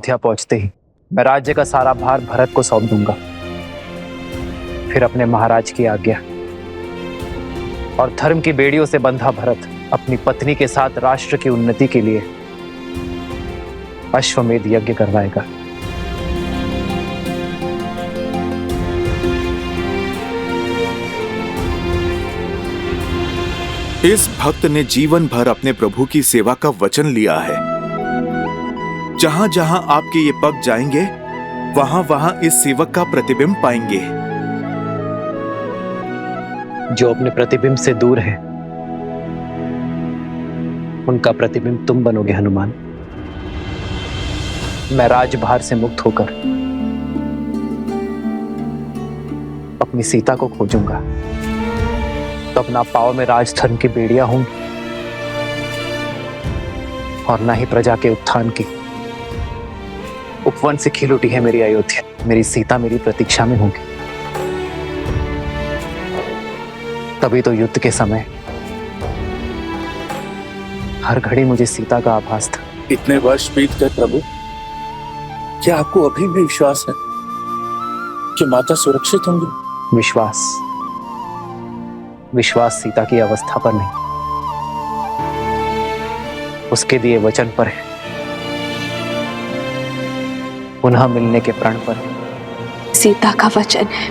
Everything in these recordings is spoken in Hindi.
अयोध्या पहुंचते ही मैं राज्य का सारा भार भरत को सौंप दूंगा। फिर अपने महाराज की आज्ञा और धर्म की बेड़ियों से बंधा भरत अपनी पत्नी के साथ राष्ट्र की उन्नति के लिए अश्वमेध यज्ञ करवाएगा। इस भक्त ने जीवन भर अपने प्रभु की सेवा का वचन लिया है। जहां जहां आपके ये पग जाएंगे, वहां वहां इस सेवक का प्रतिबिंब पाएंगे। जो अपने प्रतिबिंब से दूर है, उनका प्रतिबिंब तुम बनोगे हनुमान। मैं राजभार से मुक्त होकर अपनी सीता को खोजूंगा, तब ना पाव में राजधर्म की बेड़ियां होंगी और ना ही प्रजा के उत्थान की। उपवन से खिल उठी है मेरी अयोध्या, मेरी सीता मेरी प्रतीक्षा में होगी। तभी तो युद्ध के समय हर घड़ी मुझे सीता का आभास था। इतने वर्ष बीत गए प्रभु, क्या आपको अभी भी विश्वास है कि माता सुरक्षित होंगी? विश्वास सीता की अवस्था पर नहीं, उसके दिए वचन पर है, पुनः मिलने के प्रण पर। सीता का वचन है,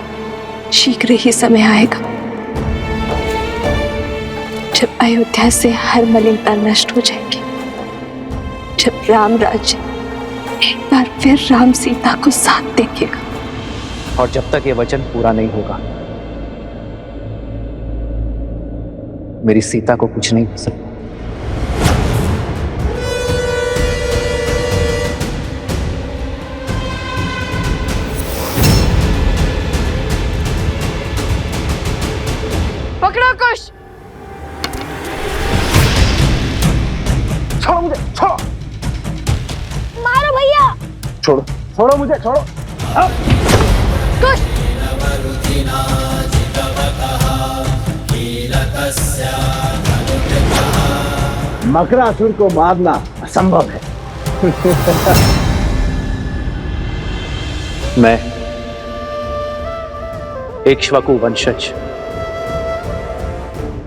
शीघ्र ही समय आएगा जब अयोध्या से हर मलिनता नष्ट हो जाएगी, जब राम राज्य एक बार फिर राम सीता को साथ देखेगा। और जब तक ये वचन पूरा नहीं होगा, मेरी सीता को कुछ नहीं हो सकता। पकड़ो कुश। छोड़ो मुझे, छोड़ो। मारो भैया। छोड़ो, छोड़ो मुझे, छोड़ो। कुश। मकरासुर को मारना असंभव है। मैं इक्ष्वाकु वंशज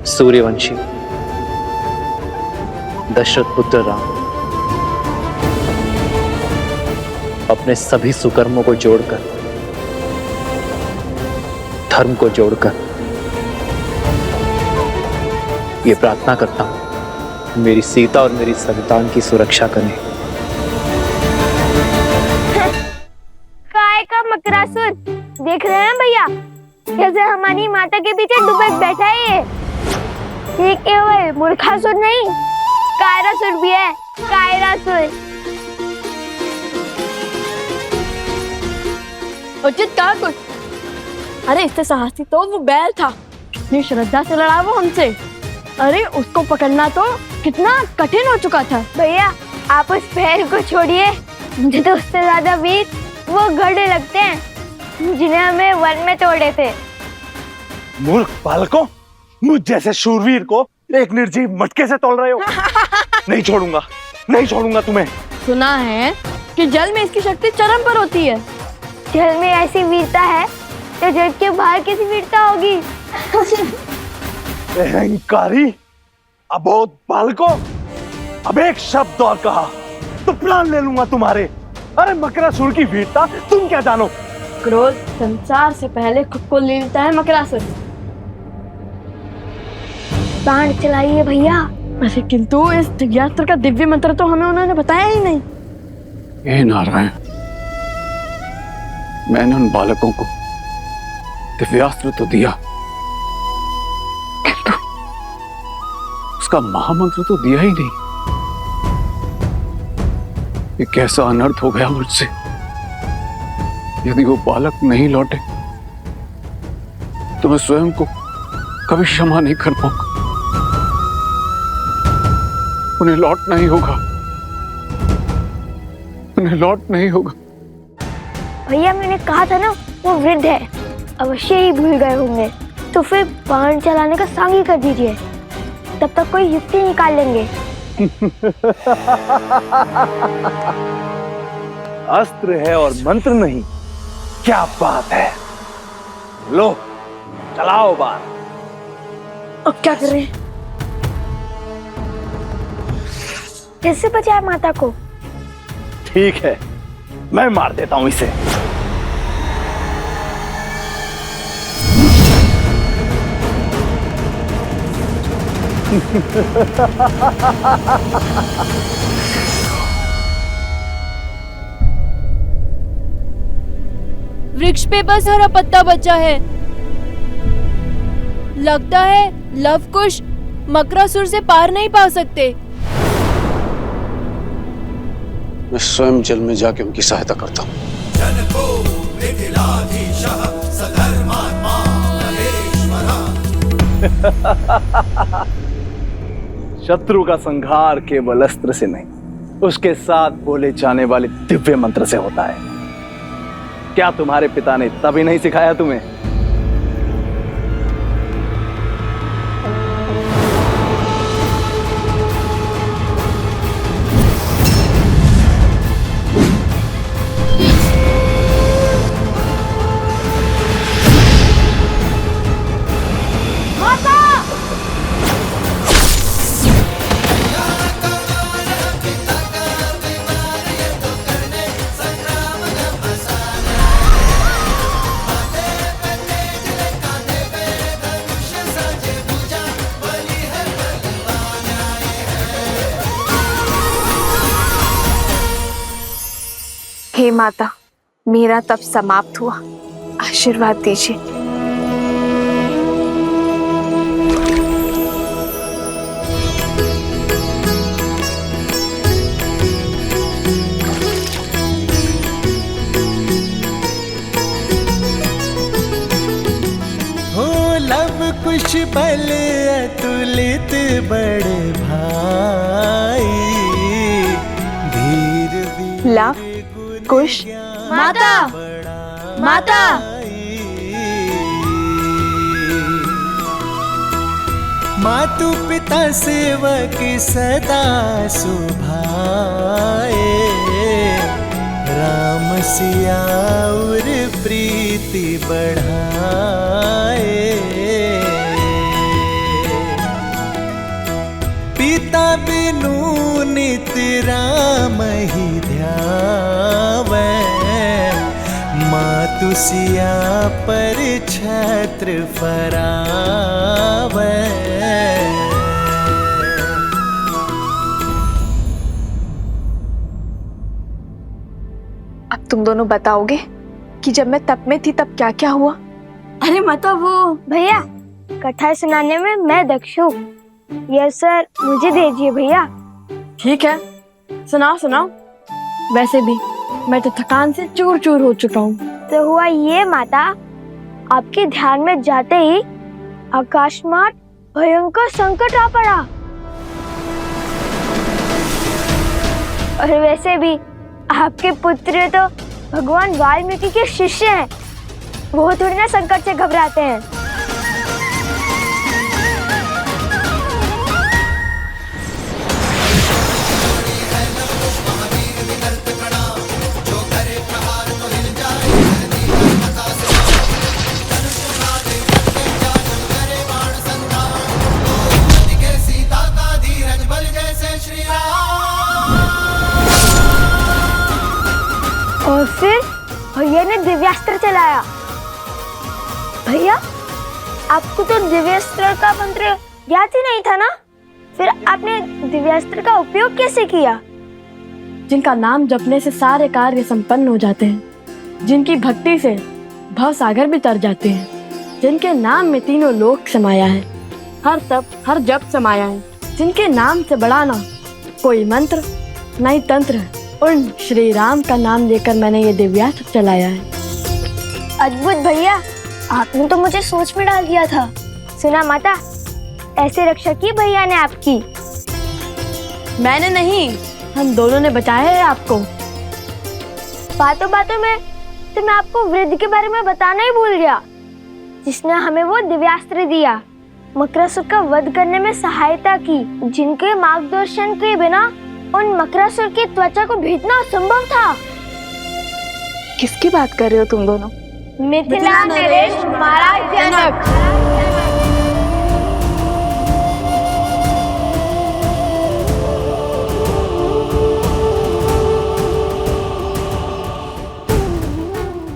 सूर्यवंशी दशरथ पुत्र राम अपने सभी सुकर्मों को जोड़कर, धर्म को जोड़कर ये प्रार्थना करता हूं, मेरी सीता और मेरी संतान की सुरक्षा करें। काय का मकरासुर देख रहे हैं भैया, कैसे हमारी माता के पीछे डूबे बैठा है ये केवल मूर्खासुर नहीं, कायरासुर भी है। कायरासुर उचित कहा कुछ। अरे इससे साहसी तो वो बैल था, इतनी श्रद्धा से लड़ा वो हमसे। अरे उसको पकड़ना तो कितना कठिन हो चुका था। भैया आप उस बैल को छोड़िए, मुझे तो उससे ज्यादा वीर वो गधे लगते हैं जिन्हें हमें वन में तोड़े थे। मूर्ख बालकों, मुझ जैसे शूरवीर को एक निर्जीव मटके से तोड़ रहे हो। नहीं छोड़ूंगा, नहीं छोड़ूंगा तुम्हें। सुना है कि जल में इसकी शक्ति चरम पर होती है। जल में ऐसी वीरता है तो जल के बाहर कैसी वीरता होगी। अहंकारी अबोध बालकों, अब एक शब्द और कहा तो प्राण ले लूंगा तुम्हारे। अरे मकरासुर की वीरता तुम क्या जानो। क्रोध संसार से पहले खुद को ले लेता है मकरासुर। बाण चलाइए भैया। अरे किंतु इस दिव्यास्त्र का दिव्य मंत्र तो हमें उन्होंने बताया ही नहीं। हे नारायण, मैंने उन बालकों को दिव्यास्त्र तो दिया, किंतु उसका महामंत्र तो दिया ही नहीं। ये कैसा अनर्थ हो गया मुझसे। यदि वो बालक नहीं लौटे तो मैं स्वयं को कभी क्षमा नहीं कर पाऊंगा। उन्हें लौटना ही होगा, उन्हें लौटना ही होगा। भैया मैंने कहा था ना, वो वृद्ध है, अवश्य ही भूल गए होंगे। तो फिर बाण चलाने का सांग ही कर दीजिए, तब तक कोई युक्ति निकाल लेंगे। अस्त्र है और मंत्र नहीं। क्या बात है। लो चलाओ बार। अब क्या करें? कैसे बचाए माता को? ठीक है, मैं मार देता हूं इसे। वृक्ष पे बस हरा पत्ता बचा है। लगता है लवकुश मकरासुर से पार नहीं पा सकते। मैं स्वयं जल में जाके उनकी सहायता करता हूँ। शत्रु का संहार केवल अस्त्र से नहीं, उसके साथ बोले जाने वाले दिव्य मंत्र से होता है। क्या तुम्हारे पिता ने तभी नहीं सिखाया तुम्हें? हे माता, मेरा तप समाप्त हुआ, आशीर्वाद दीजिए। हो लव कुश बल अतुलित बड़े भाई, धीर वीर लव कुश माता, माता, मातु पिता सेवक सदा सुभाए, राम सिया और प्रीति बढ़ाए। पिता बिनु नित राम ही ध्यावे, मातु सिया पर छत्र फरावे। अब तुम दोनों बताओगे कि जब मैं तप में थी तब क्या क्या हुआ? अरे माता वो भैया, कथा सुनाने में मैं दक्ष हूँ। ये सर मुझे दीजिए भैया। ठीक है, सुनाओ सुनाओ। वैसे भी मैं तो थकान से चूर चूर हो चुका हूँ। तो हुआ ये माता, आपके ध्यान में जाते ही आकाशमात भयंकर संकट आ पड़ा। और वैसे भी आपके पुत्र तो भगवान वाल्मीकि के शिष्य हैं, वो थोड़ी ना संकट से घबराते हैं। और फिर भैया ने दिव्यास्त्र चलाया। भैया, आपको तो दिव्यास्त्र का मंत्र याद ही नहीं था ना? फिर आपने दिव्यास्त्र का उपयोग कैसे किया? जिनका नाम जपने से सारे कार्य संपन्न हो जाते हैं, जिनकी भक्ति से भव सागर भी तर जाते हैं, जिनके नाम में तीनों लोक समाया है, हर तप हर जप समाया है, जिनके नाम से बड़ा ना कोई मंत्र न ही तंत्र, उन श्री राम का नाम लेकर मैंने ये दिव्यास्त्र चलाया है। अद्भुत भैया, आपने तो मुझे सोच में डाल दिया था। सुना माता, ऐसे रक्षा की भैया ने आपकी। मैंने नहीं, हम दोनों ने बचाया है आपको। बातों बातों में तो मैं आपको वृद्ध के बारे में बताना ही भूल गया, जिसने हमें वो दिव्यास्त्र दिया, मकरासुर का वध करने में सहायता की, जिनके मार्गदर्शन के बिना उन मकरासुर की त्वचा को भेदना असंभव था। किसकी बात कर रहे हो तुम दोनों? मिथिला नरेश महाराज जनक।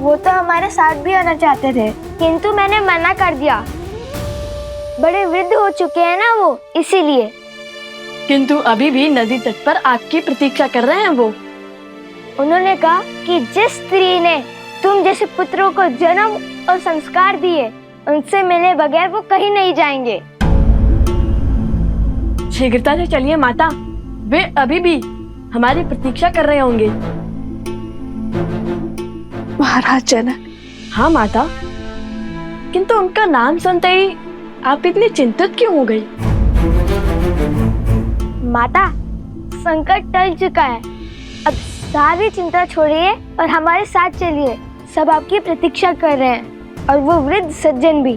वो तो हमारे साथ भी आना चाहते थे, किंतु मैंने मना कर दिया। बड़े वृद्ध हो चुके हैं ना वो, इसीलिए। किंतु अभी भी नदी तट पर आपकी प्रतीक्षा कर रहे हैं वो। उन्होंने कहा कि जिस स्त्री ने तुम जैसे पुत्रों को जन्म और संस्कार दिए, उनसे मिले बगैर वो कहीं नहीं जाएंगे। शीघ्रता से चलिए माता, वे अभी भी हमारी प्रतीक्षा कर रहे होंगे। महाराज जनक। हाँ माता, किंतु उनका नाम सुनते ही आप इतनी चिंतित क्यों हो गई? माता, संकट टल चुका है, अब सारी चिंता छोड़िए और हमारे साथ चलिए। सब आपकी प्रतीक्षा कर रहे हैं, और वो वृद्ध सज्जन भी।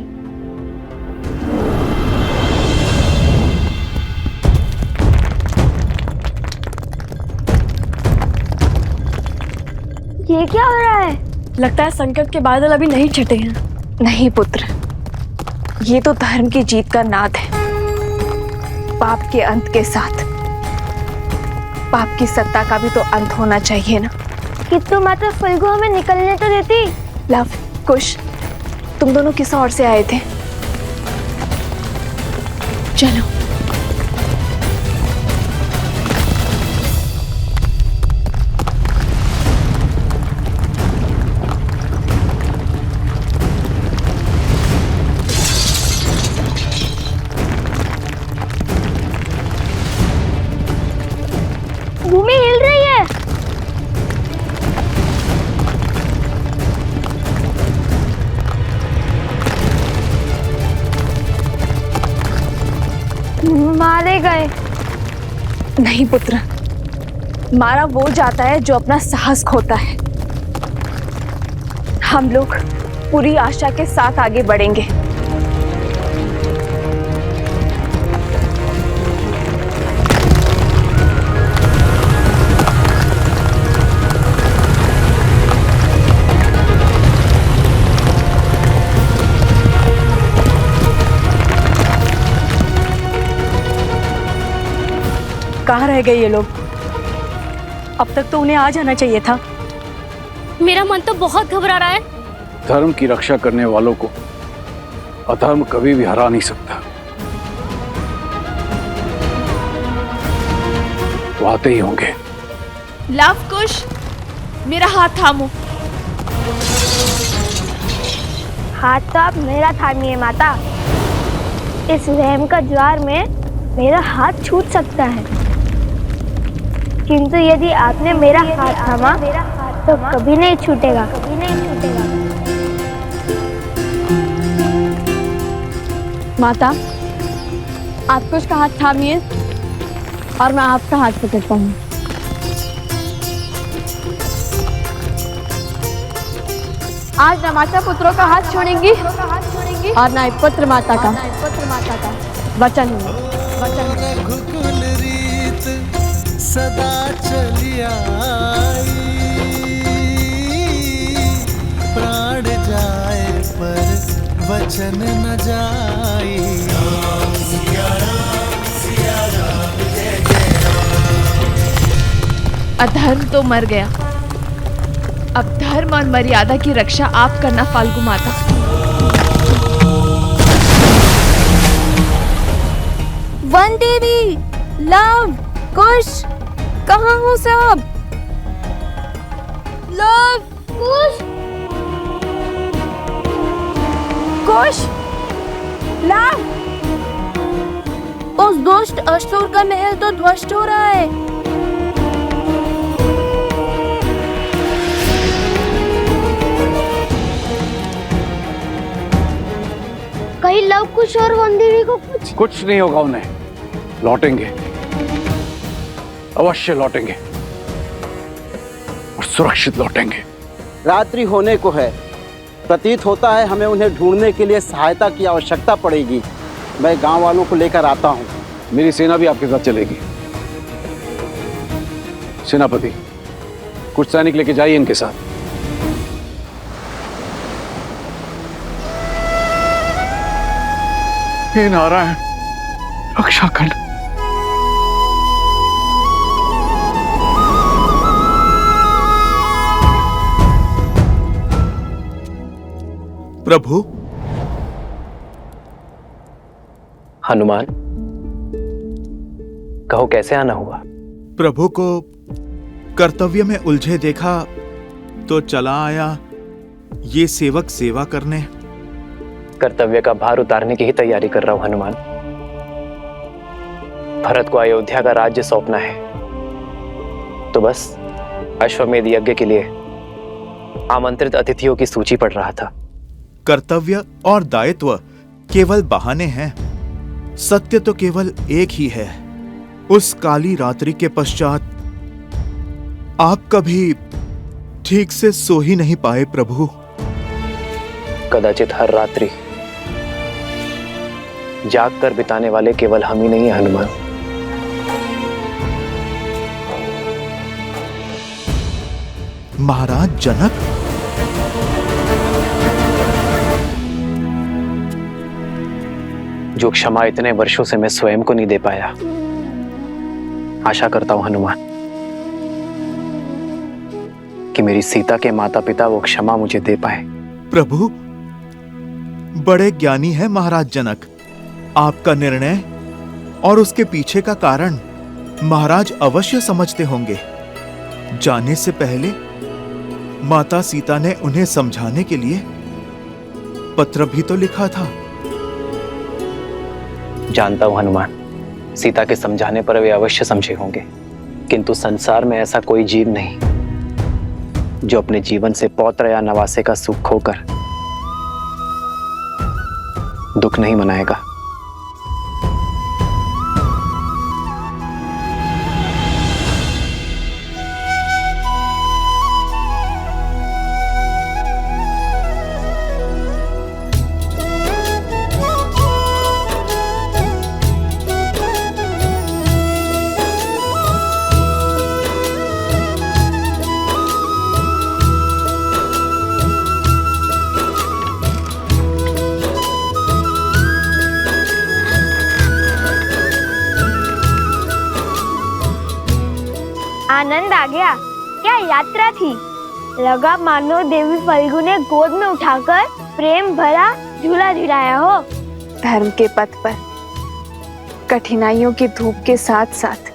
ये क्या हो रहा है? लगता है संकट के बादल अभी नहीं छटे हैं। नहीं पुत्र, ये तो धर्म की जीत का नाद है। पाप के अंत के साथ पाप की सत्ता का भी तो अंत होना चाहिए ना। किंतु माता फल्गु हमें निकलने तो देती। लव, कुश, तुम दोनों किस ओर से आए थे? चलो। भूमि हिल रही है। मारे गए। नहीं पुत्र, मारा वो जाता है जो अपना साहस खोता है। हम लोग पूरी आशा के साथ आगे बढ़ेंगे। कहाँ रह गए ये लोग? अब तक तो उन्हें आ जाना चाहिए था। मेरा मन तो बहुत घबरा रहा है। धर्म की रक्षा करने वालों को अधर्म कभी भी हरा नहीं सकता। वो आते ही होंगे। लव कुश, मेरा हाथ थामो। हाथ तो आप मेरा थामिए माता। इस वहम का ज्वार में मेरा हाथ छूट सकता है, किंतु यदि आपने मेरा हाथ थामा तो कभी नहीं छूटेगा। माता, आप कुछ का हाथ थामिए और मैं आपका हाथ पकड़ता हूँ। आज न माता पुत्रों का हाथ छोड़ेंगी और न पुत्र माता का वचन है। रघुकुल रीत सदा चली आई, प्राण जाए पर वचन न जाई। अधर्म तो मर गया, अब धर्म और मर्यादा की रक्षा आप करना फाल्गु माता। वन देवी, लव, कुश, कहाँ हो सब? लव, कुश, कुश, लव। उस दुष्ट असुर का महल तो ध्वस्त हो रहा है। कहीं लव, कुश और वन देवी को कुछ नहीं होगा उन्हें। लौटेंगे, अवश्य लौटेंगे और सुरक्षित लौटेंगे। रात्रि होने को है, प्रतीत होता है हमें उन्हें ढूंढने के लिए सहायता की आवश्यकता पड़ेगी। मैं गांव वालों को लेकर आता हूं। मेरी सेना भी आपके साथ चलेगी। सेनापति, कुछ सैनिक लेके जाइए इनके साथ। हे नारायण, रक्षा कर। प्रभु। हनुमान, कहो कैसे आना हुआ? प्रभु को कर्तव्य में उलझे देखा तो चला आया ये सेवक सेवा करने। कर्तव्य का भार उतारने की ही तैयारी कर रहा हूं हनुमान। भरत को अयोध्या का राज्य सौंपना है, तो बस अश्वमेध यज्ञ के लिए आमंत्रित अतिथियों की सूची पढ़ रहा था। कर्तव्य और दायित्व केवल बहाने हैं, सत्य तो केवल एक ही है। उस काली रात्रि के पश्चात आप कभी ठीक से सो ही नहीं पाए प्रभु। कदाचित हर रात्रि जाग कर बिताने वाले केवल हम ही नहीं है हनुमान। महाराज जनक, जो क्षमा इतने वर्षों से मैं स्वयं को नहीं दे पाया, आशा करता हूं हनुमान कि मेरी सीता के माता पिता वो क्षमा मुझे दे पाए। प्रभु, बड़े ज्ञानी है महाराज जनक। आपका निर्णय और उसके पीछे का कारण महाराज अवश्य समझते होंगे। जाने से पहले माता सीता ने उन्हें समझाने के लिए पत्र भी तो लिखा था। जानता हूं हनुमान, सीता के समझाने पर वे अवश्य समझे होंगे, किंतु संसार में ऐसा कोई जीव नहीं जो अपने जीवन से पौत्र या नवासे का सुख खोकर दुख नहीं मनाएगा। आनंद आ गया। क्या यात्रा थी। लगा मानो देवी फल्गु ने गोद में उठाकर प्रेम भरा झूला झुलाया हो। धर्म के पथ पर कठिनाइयों की धूप के साथ साथ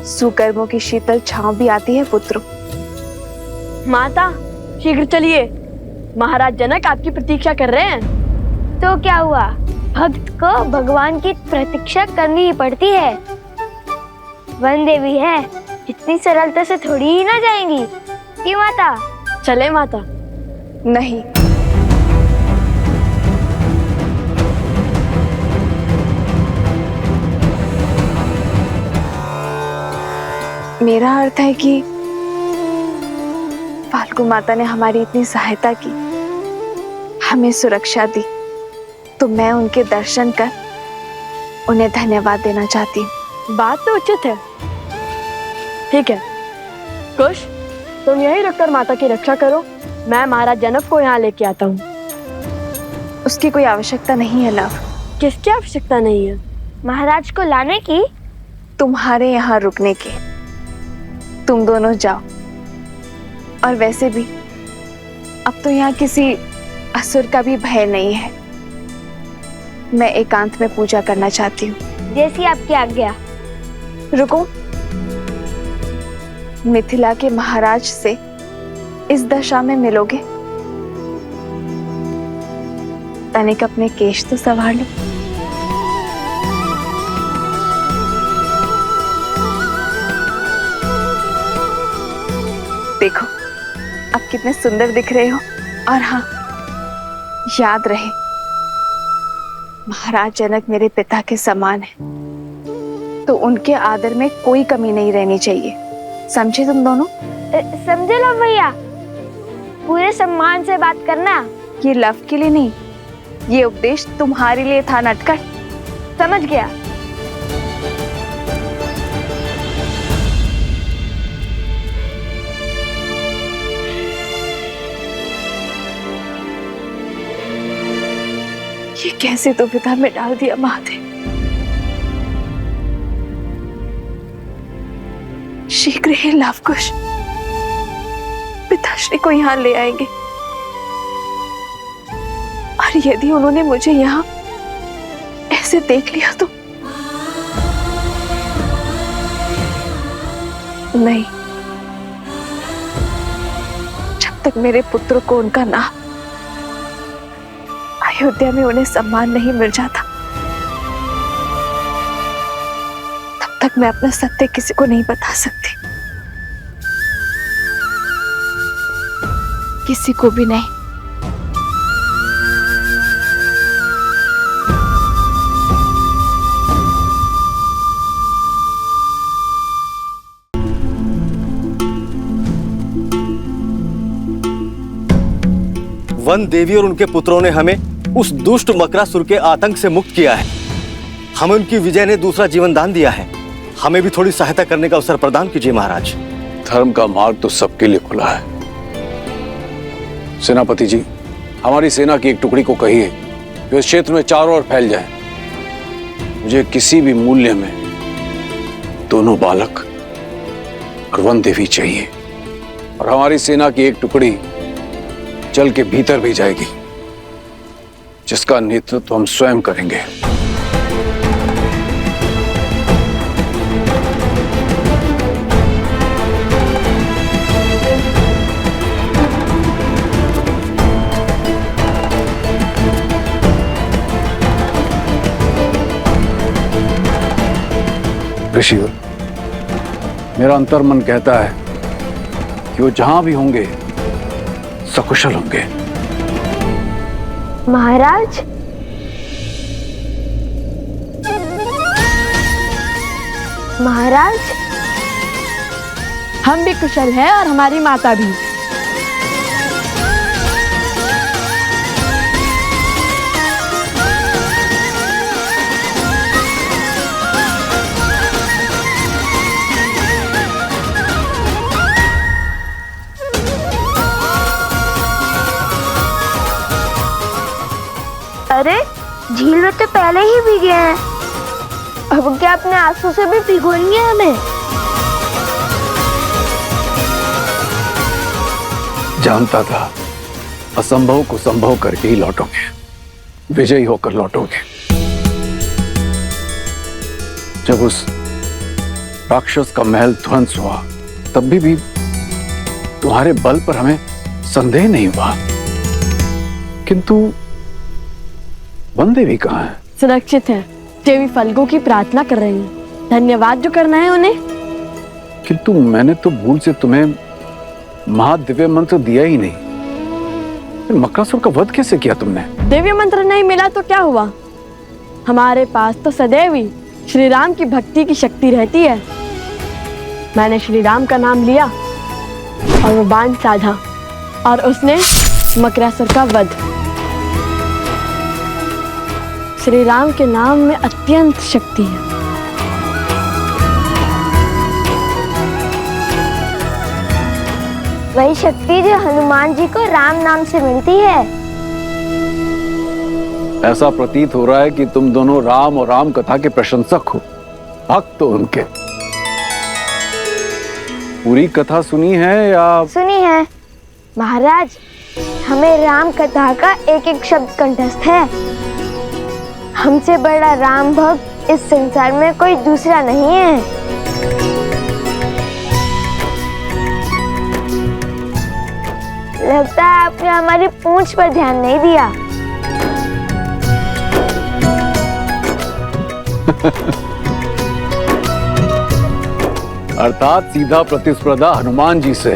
सुकर्मों की शीतल छांव भी आती है पुत्रों। माता, शीघ्र चलिए, महाराज जनक आपकी प्रतीक्षा कर रहे हैं। तो क्या हुआ, भक्त को भगवान की प्रतीक्षा करनी ही पड़ती है। वन देवी है, इतनी सरलता से थोड़ी ही ना जाएंगी कि माता। चले माता। नहीं, मेरा अर्थ है कि फाल्गु माता ने हमारी इतनी सहायता की, हमें सुरक्षा दी, तो मैं उनके दर्शन कर उन्हें धन्यवाद देना चाहती हूँ। बात तो उचित है। ठीक है कुश, तुम यहीं रुककर माता की रक्षा करो, मैं महाराज जनक को यहाँ लेके आता हूँ। उसकी कोई आवश्यकता नहीं है लव। किसकी आवश्यकता नहीं है? महाराज को लाने की, तुम्हारे यहाँ रुकने की। तुम दोनों जाओ। और वैसे भी अब तो यहाँ किसी असुर का भी भय नहीं है। मैं एकांत में पूजा करना चाहती हूँ। जैसी आपकी आज्ञा। रुको, मिथिला के महाराज से इस दशा में मिलोगे? तनिक अपने केश तो संभाल लो। देखो अब कितने सुंदर दिख रहे हो। और हाँ, याद रहे महाराज जनक मेरे पिता के समान है, तो उनके आदर में कोई कमी नहीं रहनी चाहिए। समझे तुम दोनों? समझे लो भैया, पूरे सम्मान से बात करना। ये लव के लिए नहीं, ये उपदेश तुम्हारे लिए था नटखट। समझ गया। ये कैसे दुविधा में डाल दिया महादेव। शीघ्र ही लवकुश पिताश्री को यहाँ ले आएंगे, और यदि उन्होंने मुझे यहाँ ऐसे देख लिया तो नहीं, जब तक मेरे पुत्र को उनका नाम अयोध्या में उन्हें सम्मान नहीं मिल जाता, तब तक मैं अपना सत्य किसी को नहीं बता सकती। किसी को भी नहीं। वन देवी और उनके पुत्रों ने हमें उस दुष्ट मकरासुर के आतंक से मुक्त किया है। हमें उनकी विजय ने दूसरा जीवन दान दिया है। हमें भी थोड़ी सहायता करने का अवसर प्रदान कीजिए महाराज। धर्म का मार्ग तो सबके लिए खुला है। सेनापति जी, हमारी सेना की एक टुकड़ी को कहिए कि इस क्षेत्र में चारों ओर फैल जाए। मुझे किसी भी मूल्य में दोनों बालक और वन देवी चाहिए, और हमारी सेना की एक टुकड़ी जल के भीतर भी जाएगी, जिसका नेतृत्व हम स्वयं करेंगे। ऋषिवर, मेरा अंतर्मन कहता है कि वो जहां भी होंगे सकुशल होंगे। महाराज, महाराज, हम भी कुशल हैं और हमारी माता भी। अरे झील में तो पहले ही भीगे हैं, अब क्या अपने आंसू से भी भिगोएंगे हमें? जानता था असंभव को संभव करके ही लौटोगे, विजयी होकर लौटोगे। जब उस राक्षस का महल ध्वंस हुआ तब भी तुम्हारे बल पर हमें संदेह नहीं हुआ, किंतु वन देवी कहाँ है? सुरक्षित है। देवी फल्गु की प्रार्थना कर रही हैं। धन्यवाद जो करना है उन्हें। किंतु मैंने तो भूल से तुम्हें महादिव्य मंत्र दिया ही नहीं। मकरासुर का वध कैसे किया तुमने? दिव्य मंत्र नहीं मिला तो क्या हुआ? हमारे पास तो सदैव ही श्री राम की भक्ति की शक्ति रहती है। मैंने श्री राम का नाम लिया और वो बाण साधा और उसने मकरासुर का वध। श्री राम के नाम में अत्यंत शक्ति है। वही शक्ति जो हनुमान जी को राम नाम से मिलती है। ऐसा प्रतीत हो रहा है कि तुम दोनों राम और राम कथा के प्रशंसक हो, भक्त हो उनके। पूरी कथा सुनी है या? सुनी है महाराज, हमें राम कथा का एक एक शब्द कंठस्थ है। हमसे बड़ा राम भक्त इस संसार में कोई दूसरा नहीं है। लगता है आपने हमारी पूंछ पर ध्यान नहीं दिया। अर्थात सीधा प्रतिस्पर्धा हनुमान जी से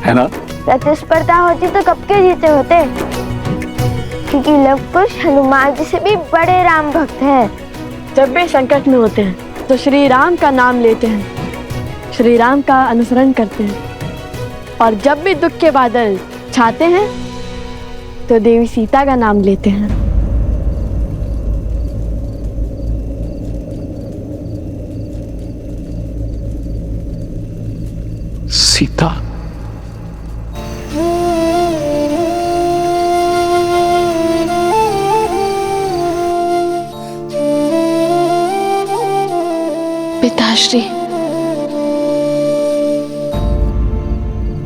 है ना? प्रतिस्पर्धा होती तो कब के जीते होते, क्योंकि लवकुश हनुमान जी से भी बड़े राम भक्त हैं। जब भी संकट में होते हैं तो श्री राम का नाम लेते हैं, श्री राम का अनुसरण करते हैं, और जब भी दुख के बादल छाते हैं तो देवी सीता का नाम लेते हैं। सीता? पिताश्री।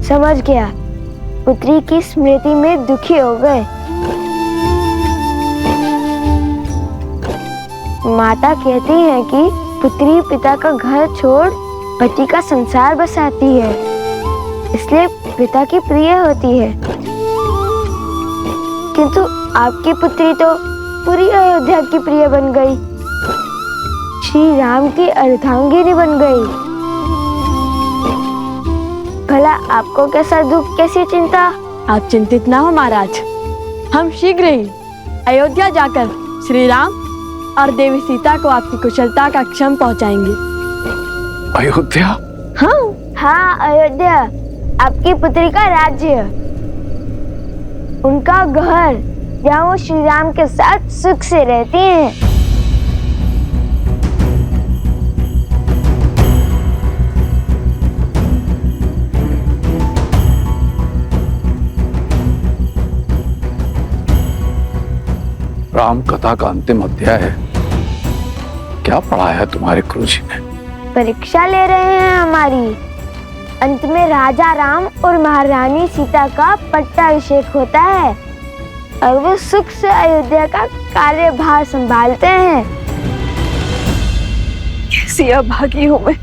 समझ गया, पुत्री की स्मृति में दुखी हो गए। माता कहती है कि पुत्री पिता का घर छोड़ पति का संसार बसाती है, इसलिए पिता की प्रिय होती है। किंतु आपकी पुत्री तो पूरी अयोध्या की प्रिय बन गई, श्री राम की अर्धांगिनी बन गई। भला आपको कैसा दुख, कैसी चिंता? आप चिंतित ना हो महाराज, हम शीघ्र ही अयोध्या जाकर श्री राम और देवी सीता को आपकी कुशलता का क्षम पहुंचाएंगे। अयोध्या? हाँ, अयोध्या, आपकी पुत्री का राज्य, उनका घर, जहाँ वो श्री राम के साथ सुख से रहती हैं। राम कथा का अंतिम अध्याय है। क्या पढ़ाया है तुम्हारे गुरुजी ने? परीक्षा ले रहे हैं हमारी। अंत में राजा राम और महारानी सीता का पट्टाभिषेक होता है और वो सुख से अयोध्या का कार्यभार संभालते हैं। कैसी अभागी हूँ मैं,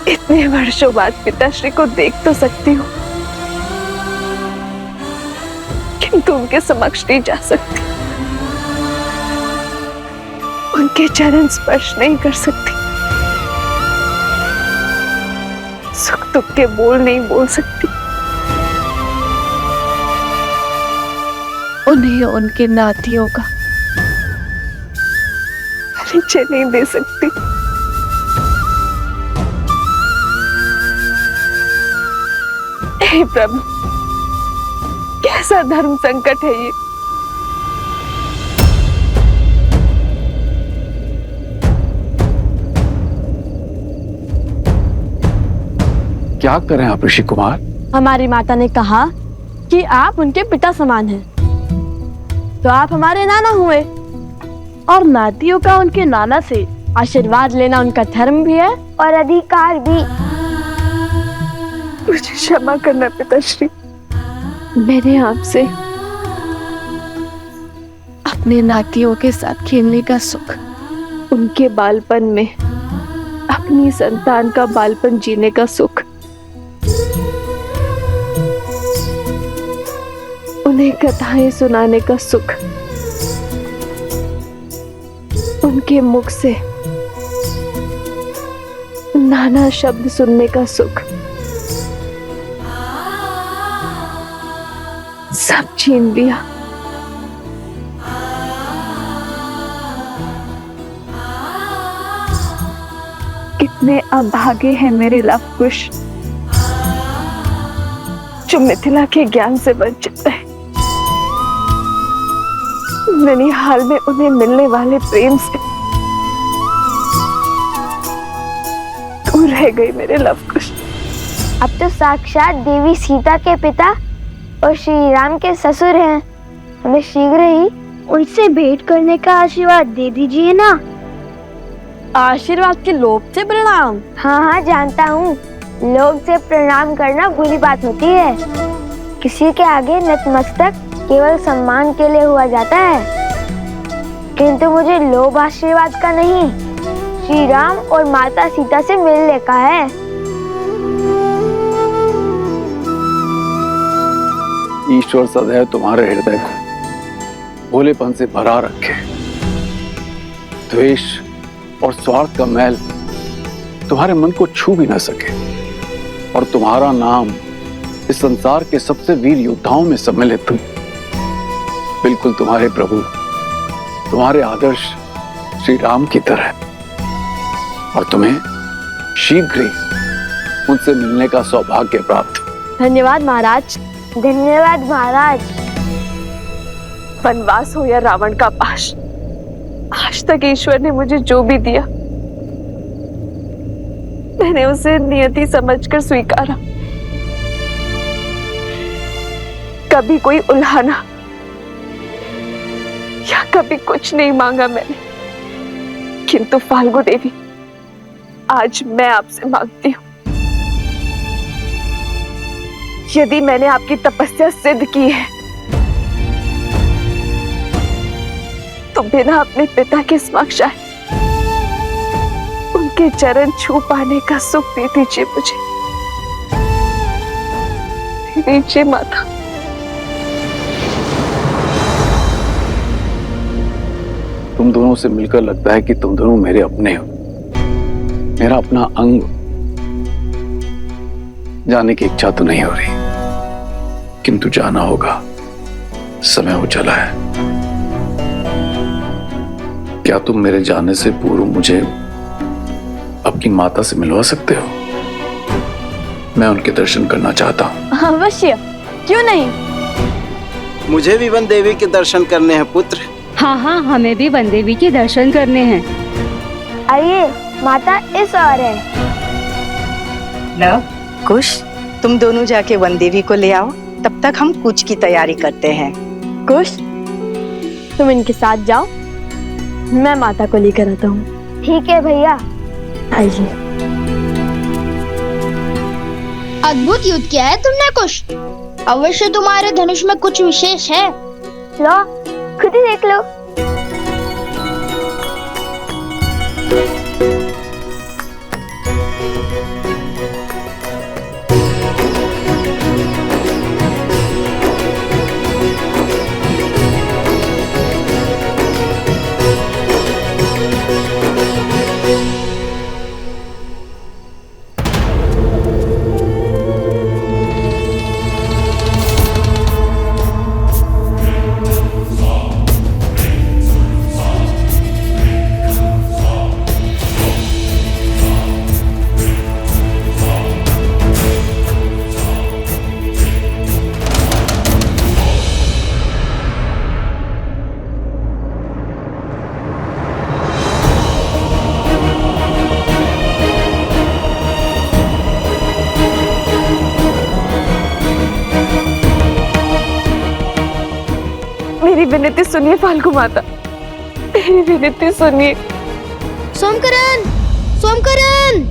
इतने वर्षों बाद पिताश्री को देख तो सकती हूँ, किंतु उनके समक्ष नहीं जा सकती, उनके चरण स्पर्श नहीं कर सकती, सुख दुख के बोल नहीं बोल सकती, उन्हें उनके नातियों का परिचय नहीं दे सकती। हे प्रभु, कैसा धर्म संकट है ये। क्या करें आप ऋषि कुमार? हमारी माता ने कहा कि आप उनके पिता समान हैं, तो आप हमारे नाना हुए, और नातियों का उनके नाना से आशीर्वाद लेना उनका धर्म भी है और अधिकार भी। मुझे क्षमा करना पिताश्री, मैंने आपसे अपने नातियों के साथ खेलने का सुख, उनके बालपन में अपनी संतान का बालपन जीने का सुख, उन्हें कथाएं सुनाने का सुख, उनके मुख से नाना शब्द सुनने का सुख सब छीन लिया। कितने अभागे हैं मेरे लवकुश, जो मिथिला के ज्ञान से वंचित है। ननिहाल में उन्हें मिलने वाले प्रेम से दूर रह गई मेरे लवकुश। अब तो साक्षात देवी सीता के पिता और श्री राम के ससुर हैं। हमें शीघ्र ही उनसे भेंट करने का आशीर्वाद दे दीजिए ना। आशीर्वाद के लोभ से प्रणाम। हाँ, जानता हूँ, लोग से प्रणाम करना बुरी बात होती है। किसी के आगे नतमस्तक केवल सम्मान के लिए हुआ जाता है, किंतु मुझे लोभ आशीर्वाद का नहीं, श्री राम और माता सीता से मिलने का है। ईश्वर सदैव तुम्हारे हृदय को भोलेपन से भरा रखे। द्वेष और स्वार्थ का मैल तुम्हारे मन को छू भी न सके, और तुम्हारा नाम इस संसार के सबसे वीर योद्धाओं में सम्मिलित हो। बिल्कुल तुम्हारे प्रभु, तुम्हारे आदर्श श्री राम की तरह, और तुम्हें शीघ्र ही उनसे मिलने का सौभाग्य प्राप्त हो। धन्यवाद महाराज। धन्यवाद महाराज। वनवास हो या रावण का पाश, आज तक ईश्वर ने मुझे जो भी दिया मैंने उसे नियति समझकर स्वीकारा। कभी कोई उल्हाना या कभी कुछ नहीं मांगा मैंने, किंतु फाल्गु देवी आज मैं आपसे मांगती हूँ, यदि मैंने आपकी तपस्या सिद्ध की है तो बिना अपने पिता के समक्ष आए उनके चरण छू पाने का सुख दे दीजिए मुझे। दे दीजिए माता। तुम दोनों से मिलकर लगता है कि तुम दोनों मेरे अपने हो, मेरा अपना अंग। जाने की इच्छा तो नहीं हो रही, किंतु जाना होगा, समय हो चला है। क्या तुम मेरे जाने से पूर्व मुझे अपनी माता से मिलवा सकते हो? मैं उनके दर्शन करना चाहता हूँ। अवश्य, क्यों नहीं। मुझे भी वन देवी के दर्शन करने हैं पुत्र। हाँ हाँ, हमें भी वन देवी के दर्शन करने हैं। आइए, माता इस ओर है। लव, कुश, तुम दोनों जाके वन देवी को ले आओ, तब तक हम कूच की तैयारी करते हैं। कुश, तुम इनके साथ जाओ, मैं माता को लेकर आता हूँ। ठीक है भैया। आइए। अद्भुत युद्ध किया है तुमने कुश। अवश्य तुम्हारे धनुष में कुछ विशेष है। लो, खुद ही देख लो। मेरी विनती सुनिए फाल्गु माता, मेरी विनती सुनिए। सोमकरण, सोमकरण।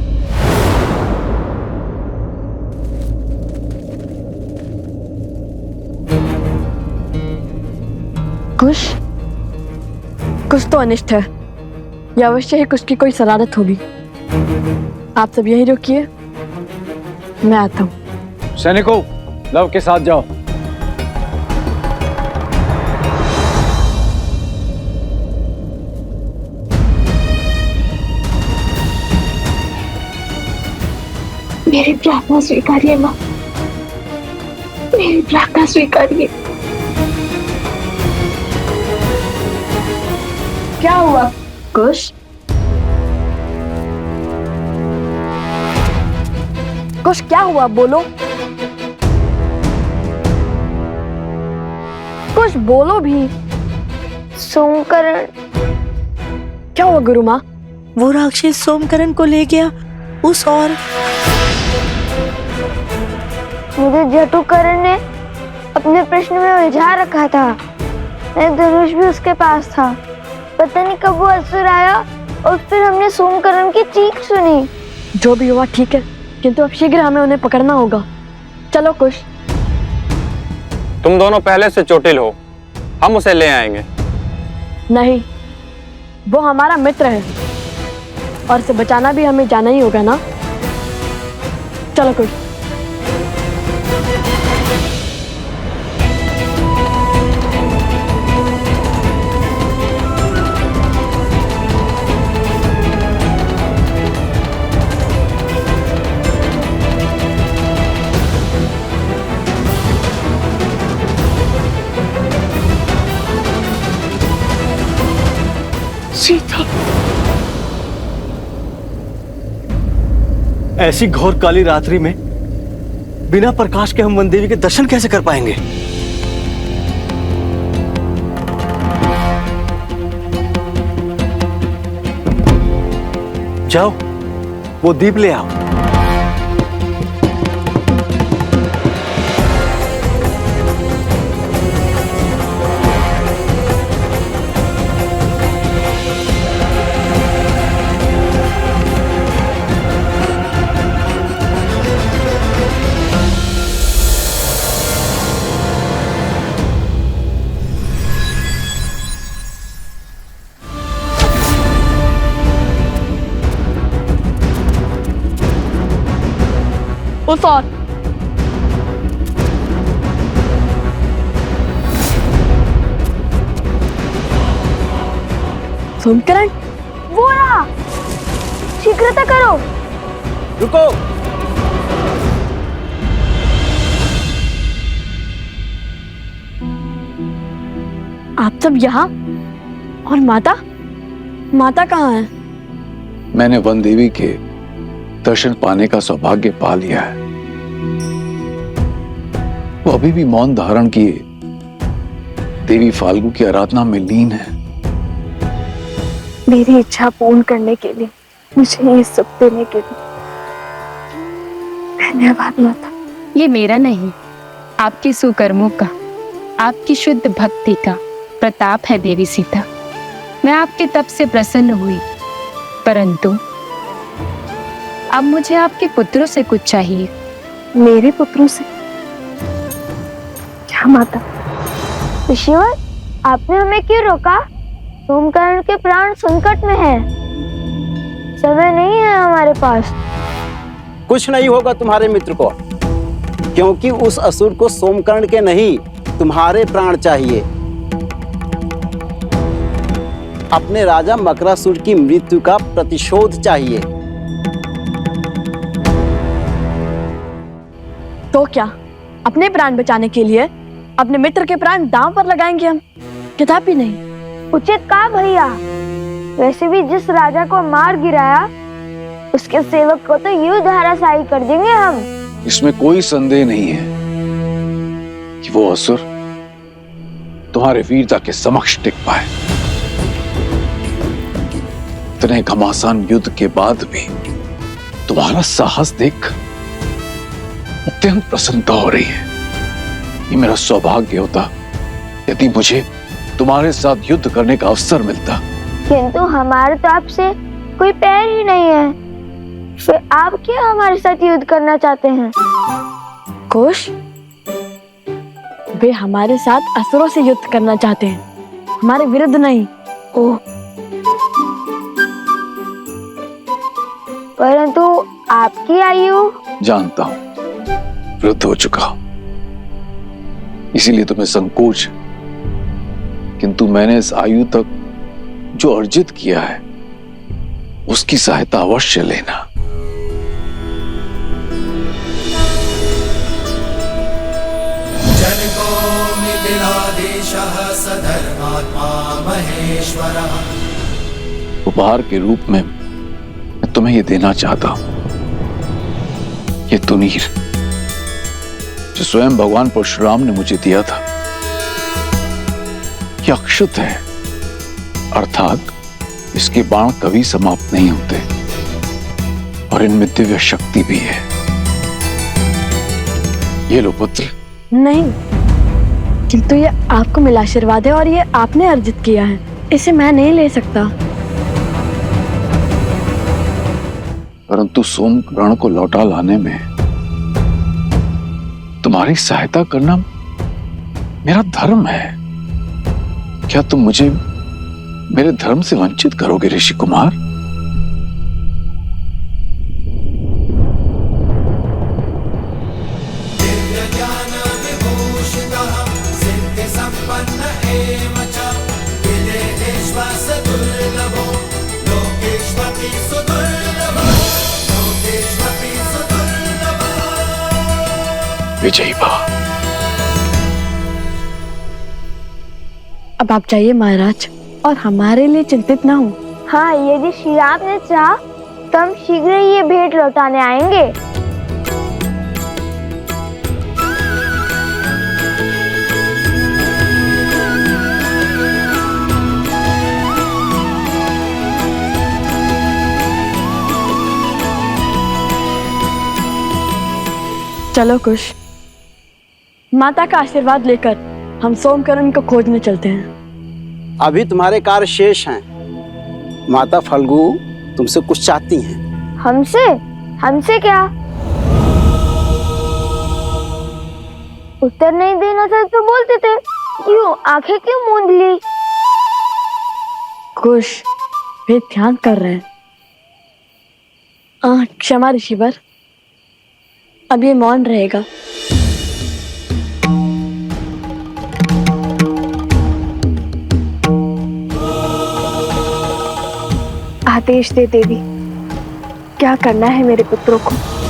कुश, कुछ तो अनिष्ट है। या अवश्य ही कुछ की कोई शरारत होगी। आप सब यही रुकिए, मैं आता हूँ। सैनिकों, लव के साथ जाओ। मेरी प्रार्थना स्वीकारिए माँ, मेरी प्रार्थना स्वीकारिए। क्या हुआ कुश? कुश, क्या हुआ, बोलो। कुश बोलो भी। सोमकरण। क्या हुआ गुरु माँ? वो राक्षस सोमकरण को ले गया उस और मुझे जटुकरण ने अपने प्रश्न में उलझा रखा था। मेरा धनुष भी उसके पास था। पता नहीं कब वो असुर आया और फिर हमने सोमकरण की चीख सुनी। जो भी हुआ ठीक है, किंतु अब शीघ्र हमें उन्हें पकड़ना होगा। चलो कुश। तुम दोनों पहले से चोटिल हो, हम उसे ले आएंगे। नहीं, वो हमारा मित्र है और उसे बचाना भी हमें जाना ही होगा ना। चलो कुश। सीता, ऐसी घोर काली रात्रि में बिना प्रकाश के हम वन देवी के दर्शन कैसे कर पाएंगे? जाओ, वो दीप ले आओ। उस और सोमकरण, वो रहा, शीघ्रता करो। रुको। आप सब यहाँ? और माता? माता कहाँ है? मैंने वन देवी के दर्शन पाने का सौभाग्य पा लिया है। वो अभी भी मौन धारण किए देवी फाल्गु की आराधना में लीन है। मेरी इच्छा पूर्ण करने के लिए, मुझे ये सुख देने के लिए धन्यवाद माता। ये मेरा नहीं, आपके सुकर्मों का, आपकी शुद्ध भक्ति का प्रताप है देवी सीता। मैं आपके तप से प्रसन्न हुई, परंतु अब मुझे आपके पुत्रों से कुछ चाहिए। मेरे पुत्रों से? क्या माता? ऋषिवर, आपने हमें क्यों रोका? सोमकर्ण के प्राण संकट में हैं। समय नहीं है हमारे पास। कुछ नहीं होगा तुम्हारे मित्र को, क्योंकि उस असुर को सोमकर्ण के नहीं, तुम्हारे प्राण चाहिए। अपने राजा मकरासुर की मृत्यु का प्रतिशोध चाहिए। तो क्या अपने प्राण बचाने के लिए अपने मित्र के प्राण दांव पर लगाएंगे हम? कदापि नहीं। उचित कहा भैया। वैसे भी जिस राजा को मार गिराया, उसके सेवक को तो यूं धराशायी कर देंगे हम। इसमें कोई संदेह नहीं है कि वो असुर तुम्हारे वीरता के समक्ष टिक पाए। इतने घमासान युद्ध के बाद भी तुम्हारा साहस देख अत्यंत प्रसन्नता हो रही है। ये मेरा सौभाग्य होता यदि मुझे तुम्हारे साथ युद्ध करने का अवसर मिलता। किंतु हमारे तो आपसे कोई पैर ही नहीं है, फिर आप क्या हमारे साथ युद्ध करना चाहते हैं? कुश, वे हमारे साथ असुरों से युद्ध करना चाहते हैं, हमारे विरुद्ध नहीं। ओह, परंतु आपकी आयु? जानता हूं, वृद्ध हो चुका हूं, इसीलिए तुम्हें संकोच, किंतु मैंने इस आयु तक जो अर्जित किया है उसकी सहायता अवश्य लेना। जनको मिथिलादेशः सधर्मात्मा महेश्वरः। उपहार के रूप में मैं तुम्हें ये देना चाहता हूं, ये तुनीर जो स्वयं भगवान परशुराम ने मुझे दिया था। ये अक्षत है, अर्थात इसके बाण कभी समाप्त नहीं होते और इनमें दिव्य शक्ति भी है। ये लो पुत्र। नहीं, किंतु ये आपको मिला आशीर्वाद है और ये आपने अर्जित किया है, इसे मैं नहीं ले सकता। परंतु सोमकर्ण को लौटा लाने में तुम्हारी सहायता करना मेरा धर्म है। क्या तुम मुझे मेरे धर्म से वंचित करोगे ऋषि कुमार? दिव्य ज्ञान विभूषितः सिद्धि संपन्न एव च विदेहेश्वास दुर्लभो लोकेश्वपि सुदुर्लभः लोकेश्वपि सुदुर्लभः। विजयी भव। अब आप जाइए महाराज, और हमारे लिए चिंतित ना हो। हाँ, यदि श्री राम ने चाहा तो हम शीघ्र ही ये भेंट लौटाने आएंगे। चलो कुश, माता का आशीर्वाद लेकर हम सोमकर्ण को खोजने चलते हैं। अभी तुम्हारे कार्य शेष हैं। माता फल्गु तुमसे कुछ चाहती हैं। हमसे? हमसे क्या? उत्तर नहीं देना था तो बोलते थे, क्यों आंखें क्यों मूंद ली? कुश, वे ध्यान कर रहे हैं। क्षमा ऋषिवर, अब ये मौन रहेगा। आदेश दे देवी, क्या करना है मेरे पुत्रों को।